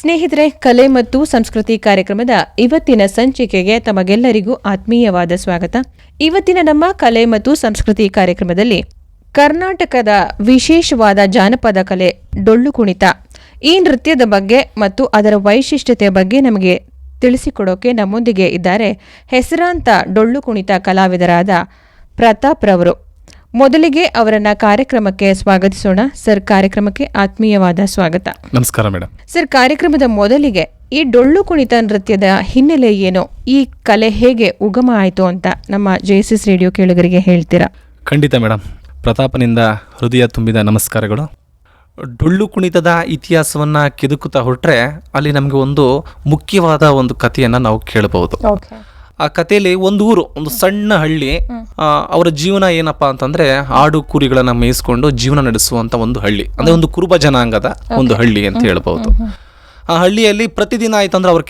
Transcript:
ಸ್ನೇಹಿತರೆ, ಕಲೆ ಮತ್ತು ಸಂಸ್ಕೃತಿ ಕಾರ್ಯಕ್ರಮದ ಇವತ್ತಿನ ಸಂಚಿಕೆಗೆ ತಮಗೆಲ್ಲರಿಗೂ ಆತ್ಮೀಯವಾದ ಸ್ವಾಗತ. ಇವತ್ತಿನ ನಮ್ಮ ಕಲೆ ಮತ್ತು ಸಂಸ್ಕೃತಿ ಕಾರ್ಯಕ್ರಮದಲ್ಲಿ ಕರ್ನಾಟಕದ ವಿಶೇಷವಾದ ಜಾನಪದ ಕಲೆ ಡೊಳ್ಳು ಕುಣಿತ, ಈ ನೃತ್ಯದ ಬಗ್ಗೆ ಮತ್ತು ಅದರ ವೈಶಿಷ್ಟ್ಯತೆಯ ಬಗ್ಗೆ ನಮಗೆ ತಿಳಿಸಿಕೊಡೋಕೆ ನಮ್ಮೊಂದಿಗೆ ಇದ್ದಾರೆ ಹೆಸರಾಂತ ಡೊಳ್ಳು ಕುಣಿತ ಕಲಾವಿದರಾದ ಪ್ರತಾಪ್ ರವರು. ಮೊದಲಿಗೆ ಅವರನ್ನ ಕಾರ್ಯಕ್ರಮಕ್ಕೆ ಸ್ವಾಗತಿಸೋಣ. ಸರ್, ಕಾರ್ಯಕ್ರಮಕ್ಕೆ ಆತ್ಮೀಯವಾದ ಸ್ವಾಗತ. ನಮಸ್ಕಾರ ಮೇಡಮ್. ಸರ್, ಕಾರ್ಯಕ್ರಮದ ಮೊದಲಿಗೆ ಈ ಡೊಳ್ಳು ಕುಣಿತ ನೃತ್ಯದ ಹಿನ್ನೆಲೆ ಏನು, ಈ ಕಲೆ ಹೇಗೆ ಉಗಮ ಆಯಿತು ಅಂತ ನಮ್ಮ JSS ರೇಡಿಯೋ ಕೇಳುಗರಿಗೆ ಹೇಳ್ತೀರಾ? ಖಂಡಿತ ಮೇಡಮ್. ಪ್ರತಾಪನಿಂದ ಹೃದಯ ತುಂಬಿದ ನಮಸ್ಕಾರಗಳು. ಡೊಳ್ಳು ಕುಣಿತದ ಇತಿಹಾಸವನ್ನು ಕೆದಕುತ್ತಾ ಹೊರಟ್ರೆ ಅಲ್ಲಿ ನಮಗೆ ಒಂದು ಮುಖ್ಯವಾದ ಒಂದು ಕಥೆಯನ್ನು ನಾವು ಕೇಳಬಹುದು. ಆ ಕಥೆಯಲ್ಲಿ ಒಂದು ಊರು, ಒಂದು ಸಣ್ಣ ಹಳ್ಳಿ, ಅವರ ಜೀವನ ಏನಪ್ಪಾ ಅಂತಂದ್ರೆ ಆಡು ಕುರಿಗಳನ್ನ ಮೇಯಿಸ್ಕೊಂಡು ಜೀವನ ನಡೆಸುವಂತ ಒಂದು ಹಳ್ಳಿ, ಅಂದ್ರೆ ಒಂದು ಕುರುಬ ಜನಾಂಗದ ಒಂದು ಹಳ್ಳಿ ಅಂತ ಹೇಳ್ಬಹುದು. ಆ ಹಳ್ಳಿಯಲ್ಲಿ ಪ್ರತಿದಿನ ಆಯ್ತಂದ್ರೆ ಅವ್ರ